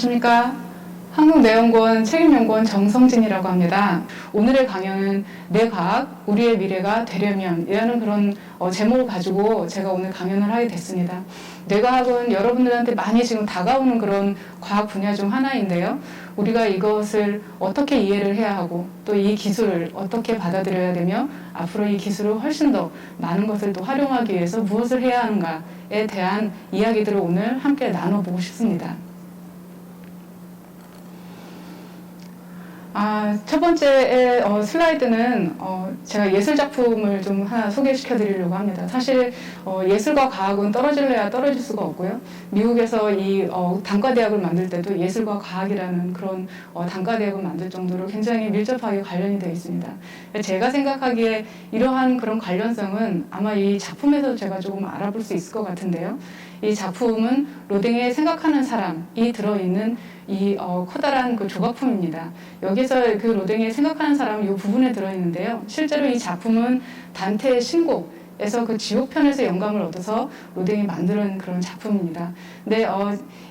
안녕하십니까. 한국내연구원 책임연구원 정성진이라고 합니다. 오늘의 강연은 내 과학, 우리의 미래가 되려면 이라는 그런 제목을 가지고 제가 오늘 강연을 하게 됐습니다. 뇌과학은 여러분들한테 많이 지금 다가오는 그런 과학 분야 중 하나인데요. 우리가 이것을 어떻게 이해를 해야 하고 또 이 기술을 어떻게 받아들여야 되며 앞으로 이 기술을 훨씬 더 많은 것을 또 활용하기 위해서 무엇을 해야 하는가에 대한 이야기들을 오늘 함께 나눠보고 싶습니다. 첫 번째 슬라이드는 제가 예술 작품을 좀 하나 소개시켜 드리려고 합니다. 사실 예술과 과학은 떨어질래야 떨어질 수가 없고요. 미국에서 이 단과대학을 만들 때도 예술과 과학이라는 그런 단과대학을 만들 정도로 굉장히 밀접하게 관련이 되어 있습니다. 제가 생각하기에 이러한 그런 관련성은 아마 이 작품에서 제가 조금 알아볼 수 있을 것 같은데요. 이 작품은 로댕의 생각하는 사람이 들어있는 이 커다란 그 조각품입니다. 여기서 그 로댕이 생각하는 사람은 이 부분에 들어있는데요. 실제로 이 작품은 단테의 신곡에서 그 지옥편에서 영감을 얻어서 로댕이 만드는 그런 작품입니다. 근데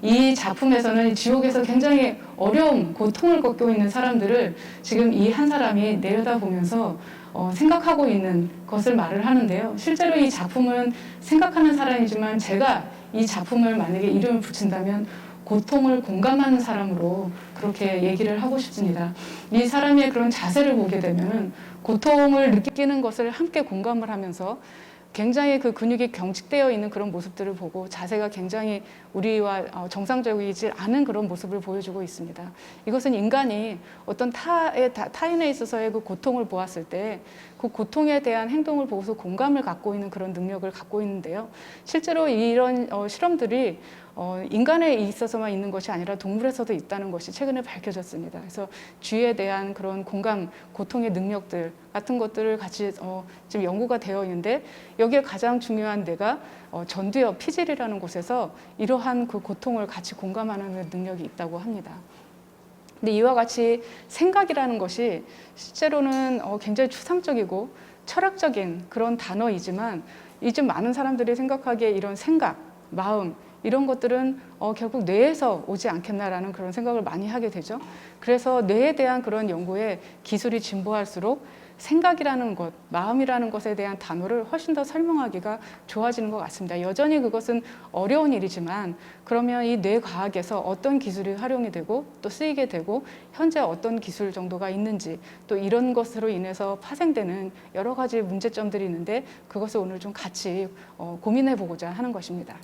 이 작품에서는 지옥에서 굉장히 어려움, 고통을 겪고 있는 사람들을 지금 이 한 사람이 내려다보면서 생각하고 있는 것을 말을 하는데요. 실제로 이 작품은 생각하는 사람이지만 제가 이 작품을 만약에 이름을 붙인다면 고통을 공감하는 사람으로 그렇게 얘기를 하고 싶습니다. 이 사람의 그런 자세를 보게 되면 고통을 느끼는 것을 함께 공감을 하면서 굉장히 그 근육이 경직되어 있는 그런 모습들을 보고 자세가 굉장히 우리와 정상적이지 않은 그런 모습을 보여주고 있습니다. 이것은 인간이 어떤 타인에 있어서의 그 고통을 보았을 때 그 고통에 대한 행동을 보고서 공감을 갖고 있는 그런 능력을 갖고 있는데요. 실제로 이런 실험들이 인간에 있어서만 있는 것이 아니라 동물에서도 있다는 것이 최근에 밝혀졌습니다. 그래서 쥐에 대한 그런 공감, 고통의 능력들 같은 것들을 같이 지금 연구가 되어 있는데 여기에 가장 중요한 데가 전두엽, 피질이라는 곳에서 이러한 그 고통을 같이 공감하는 능력이 있다고 합니다. 근데 이와 같이 생각이라는 것이 실제로는 굉장히 추상적이고 철학적인 그런 단어이지만 요즘 많은 사람들이 생각하기에 이런 생각, 마음 이런 것들은 결국 뇌에서 오지 않겠나라는 그런 생각을 많이 하게 되죠. 그래서 뇌에 대한 그런 연구에 기술이 진보할수록 생각이라는 것, 마음이라는 것에 대한 단어를 훨씬 더 설명하기가 좋아지는 것 같습니다. 여전히 그것은 어려운 일이지만 그러면 이 뇌과학에서 어떤 기술이 활용이 되고 또 쓰이게 되고 현재 어떤 기술 정도가 있는지 또 이런 것으로 인해서 파생되는 여러 가지 문제점들이 있는데 그것을 오늘 좀 같이 고민해 보고자 하는 것입니다.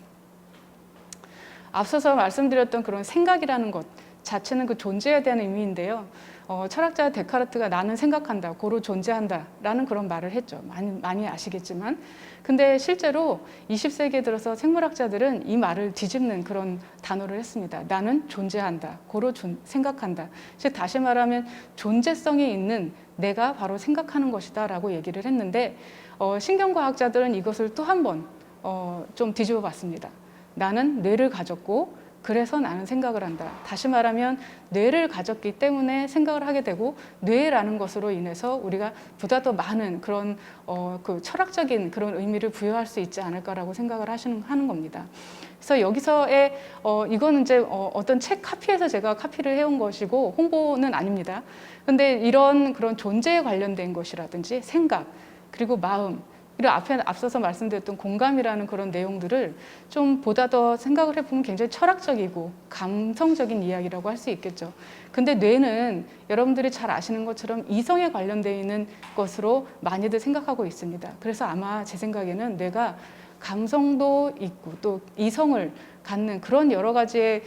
앞서서 말씀드렸던 그런 생각이라는 것 자체는 그 존재에 대한 의미인데요. 철학자 데카르트가 나는 생각한다, 고로 존재한다 라는 그런 말을 했죠. 많이 아시겠지만. 근데 실제로 20세기에 들어서 생물학자들은 이 말을 뒤집는 그런 단어를 했습니다. 나는 존재한다, 고로 생각한다. 즉 다시 말하면 존재성이 있는 내가 바로 생각하는 것이다 라고 얘기를 했는데 신경과학자들은 이것을 또 한 번 좀 뒤집어 봤습니다. 나는 뇌를 가졌고 그래서 나는 생각을 한다. 다시 말하면 뇌를 가졌기 때문에 생각을 하게 되고 뇌라는 것으로 인해서 우리가 보다 더 많은 그런 그 철학적인 그런 의미를 부여할 수 있지 않을까라고 생각을 하는 겁니다. 그래서 여기서의 이거는 이제 어떤 책 카피에서 제가 카피를 해온 것이고 홍보는 아닙니다. 근데 이런 그런 존재에 관련된 것이라든지 생각 그리고 마음 그리고 앞서서 말씀드렸던 공감이라는 그런 내용들을 좀 보다 더 생각을 해보면 굉장히 철학적이고 감성적인 이야기라고 할 수 있겠죠. 근데 뇌는 여러분들이 잘 아시는 것처럼 이성에 관련되어 있는 것으로 많이들 생각하고 있습니다. 그래서 아마 제 생각에는 뇌가 감성도 있고 또 이성을 갖는 그런 여러 가지의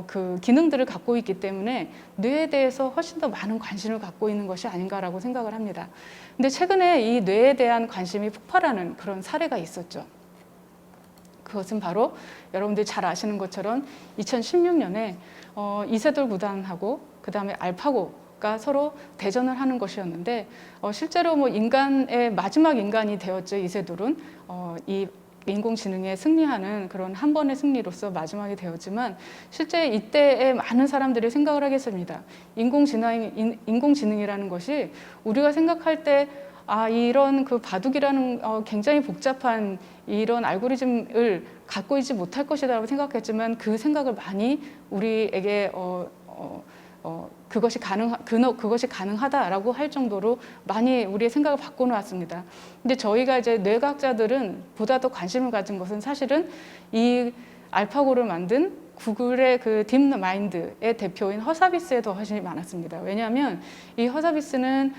그 기능들을 갖고 있기 때문에 뇌에 대해서 훨씬 더 많은 관심을 갖고 있는 것이 아닌가라고 생각을 합니다. 근데 최근에 이 뇌에 대한 관심이 폭발하는 그런 사례가 있었죠. 그것은 바로 여러분들이 잘 아시는 것처럼 2016년에 이세돌 구단하고 그 다음에 알파고가 서로 대전을 하는 것이었는데 실제로 뭐 인간의 마지막 인간이 되었죠. 이세돌은 이 인공지능에 승리하는 그런 한 번의 승리로서 마지막이 되었지만 실제 이때에 많은 사람들이 생각을 하겠습니다. 인공지능이라는 것이 우리가 생각할 때 이런 그 바둑이라는 굉장히 복잡한 이런 알고리즘을 갖고 있지 못할 것이라고 생각했지만 그 생각을 많이 우리에게 그것이 가능하다라고 할 정도로 많이 우리의 생각을 바꿔놓았습니다. 근데 저희가 이제 뇌과학자들은 보다 더 관심을 가진 것은 사실은 이 알파고를 만든 구글의 그 딥마인드의 대표인 허사비스에 더 관심이 많았습니다. 왜냐하면 이 허사비스는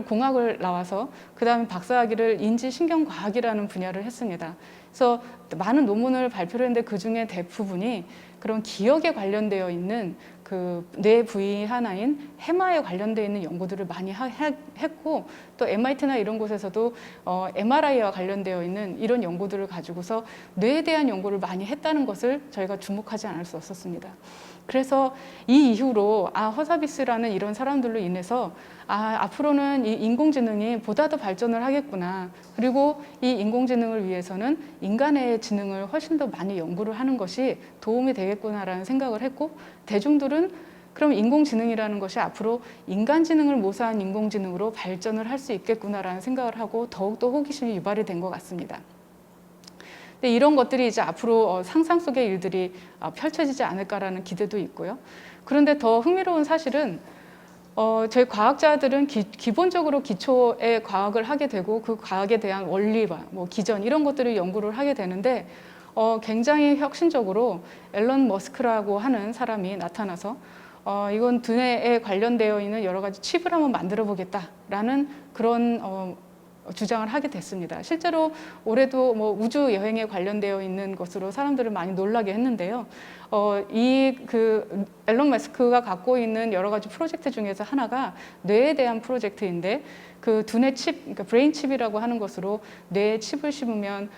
공학을 나와서 그 다음에 박사학위를 인지신경과학이라는 분야를 했습니다. 그래서 많은 논문을 발표를 했는데 그 중에 대부분이 그런 기억에 관련되어 있는 그 뇌 부위 하나인 해마에 관련되어 있는 연구들을 많이 했고 또 MIT나 이런 곳에서도 MRI와 관련되어 있는 이런 연구들을 가지고서 뇌에 대한 연구를 많이 했다는 것을 저희가 주목하지 않을 수 없었습니다. 그래서 이 이후로 허사비스라는 이런 사람들로 인해서 앞으로는 이 인공지능이 보다 더 발전을 하겠구나. 그리고 이 인공지능을 위해서는 인간의 지능을 훨씬 더 많이 연구를 하는 것이 도움이 되겠구나라는 생각을 했고 대중들은 그럼 인공지능이라는 것이 앞으로 인간지능을 모사한 인공지능으로 발전을 할 수 있겠구나라는 생각을 하고 더욱더 호기심이 유발이 된 것 같습니다. 근데 이런 것들이 이제 앞으로 상상 속의 일들이 펼쳐지지 않을까라는 기대도 있고요. 그런데 더 흥미로운 사실은 저희 과학자들은 기본적으로 기초의 과학을 하게 되고 그 과학에 대한 원리와 기전 이런 것들을 연구를 하게 되는데 굉장히 혁신적으로 앨런 머스크라고 하는 사람이 나타나서 이건 두뇌에 관련되어 있는 여러 가지 칩을 한번 만들어 보겠다라는 그런 주장을 하게 됐습니다. 실제로 올해도 우주 여행에 관련되어 있는 것으로 사람들을 많이 놀라게 했는데요. 앨런 머스크가 갖고 있는 여러 가지 프로젝트 중에서 하나가 뇌에 대한 프로젝트인데 그 두뇌 칩, 그러니까 브레인 칩이라고 하는 것으로 뇌에 칩을 심으면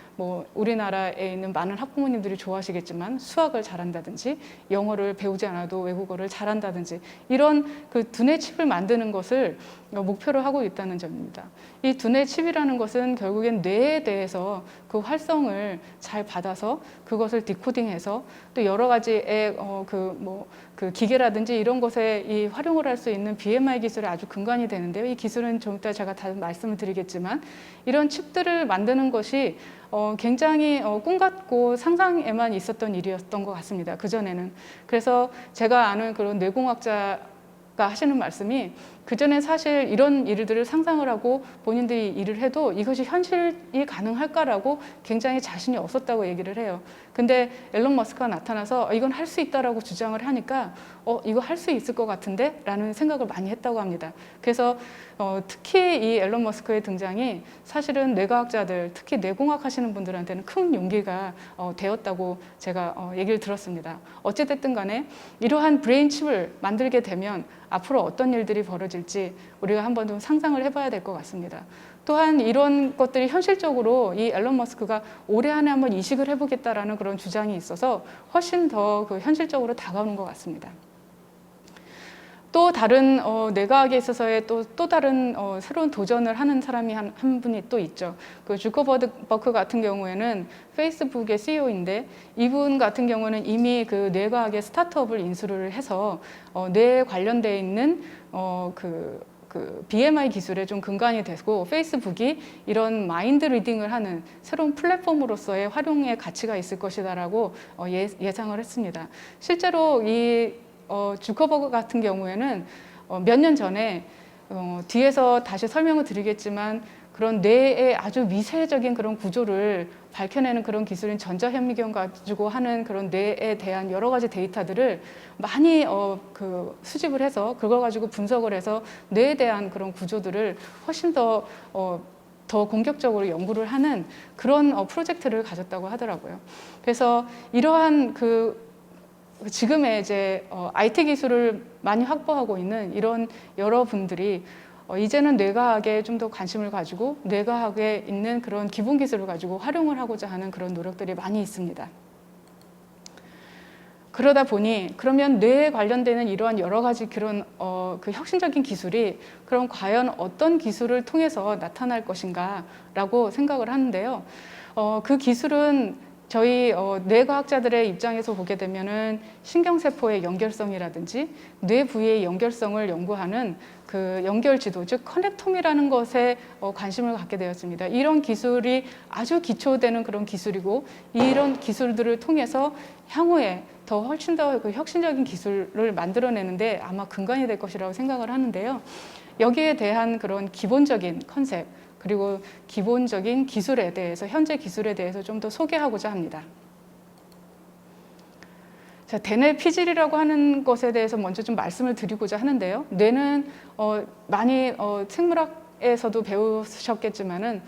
우리나라에 있는 많은 학부모님들이 좋아하시겠지만 수학을 잘한다든지 영어를 배우지 않아도 외국어를 잘한다든지 이런 그 두뇌 칩을 만드는 것을 목표로 하고 있다는 점입니다. 이 두뇌 칩이라는 것은 결국엔 뇌에 대해서 그 활성을 잘 받아서 그것을 디코딩해서 또 여러 가지의 그 기계라든지 이런 것에 활용을 할 수 있는 BMI 기술의 아주 근간이 되는데요. 이 기술은 좀 이따 제가 다 말씀을 드리겠지만 이런 칩들을 만드는 것이 굉장히 꿈 같고 상상에만 있었던 일이었던 것 같습니다. 그전에는. 그래서 제가 아는 그런 뇌공학자가 하시는 말씀이 그전에 사실 이런 일들을 상상을 하고 본인들이 일을 해도 이것이 현실이 가능할까라고 굉장히 자신이 없었다고 얘기를 해요. 근데 앨런 머스크가 나타나서 이건 할 수 있다라고 주장을 하니까 이거 할 수 있을 것 같은데? 라는 생각을 많이 했다고 합니다. 그래서 특히 이 앨런 머스크의 등장이 사실은 뇌과학자들, 특히 뇌공학 하시는 분들한테는 큰 용기가 되었다고 제가 얘기를 들었습니다. 어찌됐든 간에 이러한 브레인 칩을 만들게 되면 앞으로 어떤 일들이 벌어질지 우리가 한번 좀 상상을 해봐야 될 것 같습니다. 또한 이런 것들이 현실적으로 이 앨런 머스크가 올해 안에 한번 이식을 해보겠다라는 그런 주장이 있어서 훨씬 더 현실적으로 다가오는 것 같습니다. 또 다른 뇌과학에 있어서의 또 다른 새로운 도전을 하는 사람이 한 분이 또 있죠. 그 주커버그 같은 경우에는 페이스북의 CEO인데 이분 같은 경우는 이미 그 뇌과학의 스타트업을 인수를 해서 뇌에 관련되어 있는 그 BMI 기술에 좀 근간이 되고 페이스북이 이런 마인드 리딩을 하는 새로운 플랫폼으로서의 활용의 가치가 있을 것이다라고 예상을 했습니다. 실제로 이 주커버그 같은 경우에는 몇 년 전에 뒤에서 다시 설명을 드리겠지만 그런 뇌의 아주 미세적인 그런 구조를 밝혀내는 그런 기술인 전자현미경 가지고 하는 그런 뇌에 대한 여러 가지 데이터들을 많이 수집을 해서 그걸 가지고 분석을 해서 뇌에 대한 그런 구조들을 훨씬 더 공격적으로 연구를 하는 그런 프로젝트를 가졌다고 하더라고요. 그래서 이러한 지금의 이제 IT 기술을 많이 확보하고 있는 이런 여러분들이 이제는 뇌과학에 좀 더 관심을 가지고 뇌과학에 있는 그런 기본 기술을 가지고 활용을 하고자 하는 그런 노력들이 많이 있습니다. 그러다 보니 그러면 뇌에 관련되는 이러한 여러 가지 그런 그 혁신적인 기술이 그럼 과연 어떤 기술을 통해서 나타날 것인가라고 생각을 하는데요. 그 기술은 저희 뇌과학자들의 입장에서 보게 되면은 신경세포의 연결성이라든지 뇌 부위의 연결성을 연구하는 그 연결지도, 즉 커넥톰이라는 것에 관심을 갖게 되었습니다. 이런 기술이 아주 기초되는 그런 기술이고, 이런 기술들을 통해서 향후에 더 훨씬 더 그 혁신적인 기술을 만들어내는데 아마 근간이 될 것이라고 생각을 하는데요. 여기에 대한 그런 기본적인 컨셉, 그리고 기본적인 기술에 대해서, 현재 기술에 대해서 좀 더 소개하고자 합니다. 자, 대뇌 피질이라고 하는 것에 대해서 먼저 좀 말씀을 드리고자 하는데요. 뇌는 많이 생물학에서도 배우셨겠지만은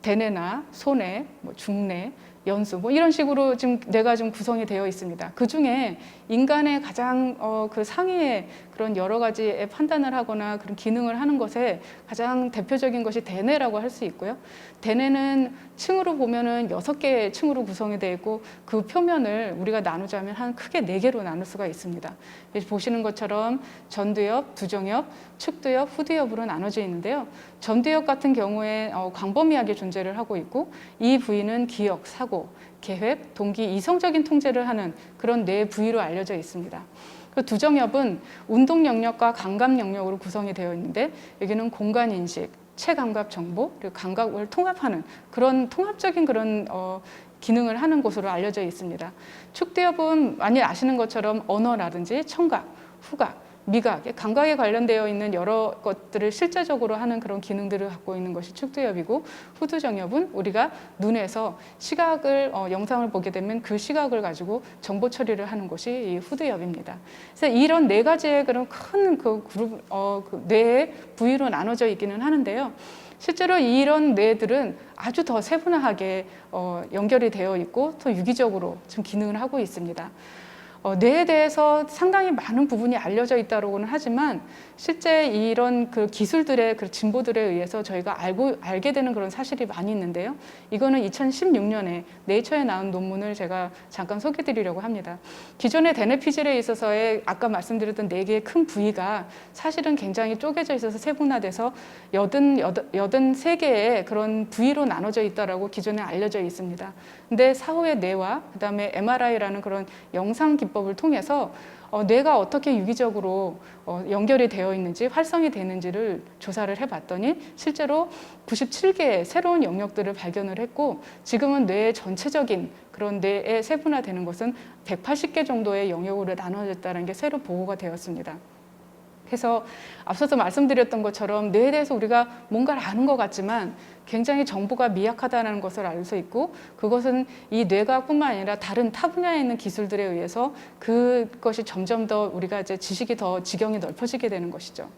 대뇌나 소뇌, 중뇌, 연수 이런 식으로 지금 뇌가 좀 구성이 되어 있습니다. 그 중에 인간의 가장 그 상위의 그런 여러 가지의 판단을 하거나 그런 기능을 하는 것에 가장 대표적인 것이 대뇌라고 할 수 있고요. 대뇌는 층으로 보면은 6개의 층으로 구성이 되어 있고, 그 표면을 우리가 나누자면 한 크게 4개로 나눌 수가 있습니다. 보시는 것처럼 전두엽, 두정엽, 측두엽, 후두엽으로 나눠져 있는데요. 전두엽 같은 경우에 광범위하게 존재를 하고 있고, 이 부위는 기억, 사고, 계획, 동기, 이성적인 통제를 하는 그런 뇌 부위로 알려져 있습니다. 그 두정엽은 운동 영역과 감각 영역으로 구성이 되어 있는데, 여기는 공간 인식, 체감각 정보, 그리고 감각을 통합하는 그런 통합적인 그런 기능을 하는 곳으로 알려져 있습니다. 축두엽은 많이 아시는 것처럼 언어라든지 청각, 후각, 미각, 감각에 관련되어 있는 여러 것들을 실제적으로 하는 그런 기능들을 갖고 있는 것이 축두엽이고, 후두정엽은 우리가 눈에서 시각을 영상을 보게 되면 그 시각을 가지고 정보 처리를 하는 것이 이 후두엽입니다. 그래서 이런 4가지의 그런 큰 그 그룹 그 뇌의 부위로 나눠져 있기는 하는데요. 실제로 이런 뇌들은 아주 더 세분화하게 연결이 되어 있고 더 유기적으로 좀 기능을 하고 있습니다. 뇌에 대해서 상당히 많은 부분이 알려져 있다고는 하지만, 실제 이런 그 기술들의 그 진보들에 의해서 저희가 알게 되는 그런 사실이 많이 있는데요. 이거는 2016년에 네이처에 나온 논문을 제가 잠깐 소개해 드리려고 합니다. 기존의 대뇌 피질에 있어서의 아까 말씀드렸던 4개의 큰 부위가 사실은 굉장히 쪼개져 있어서 세분화돼서 83개의 그런 부위로 나눠져 있다라고 기존에 알려져 있습니다. 근데 사후의 뇌와 그다음에 MRI라는 그런 영상 기법을 통해서 뇌가 어떻게 유기적으로 연결이 되어 있는지, 활성이 되는지를 조사를 해봤더니 실제로 97개의 새로운 영역들을 발견을 했고, 지금은 뇌의 전체적인 그런 뇌에 세분화되는 것은 180개 정도의 영역으로 나눠졌다는 게 새로 보고가 되었습니다. 그래서 앞서서 말씀드렸던 것처럼 뇌에 대해서 우리가 뭔가를 아는 것 같지만 굉장히 정보가 미약하다는 것을 알 수 있고, 그것은 이 뇌과학뿐만 아니라 다른 타 분야에 있는 기술들에 의해서 그것이 점점 더 우리가 이제 지식이 더 지경이 넓어지게 되는 것이죠.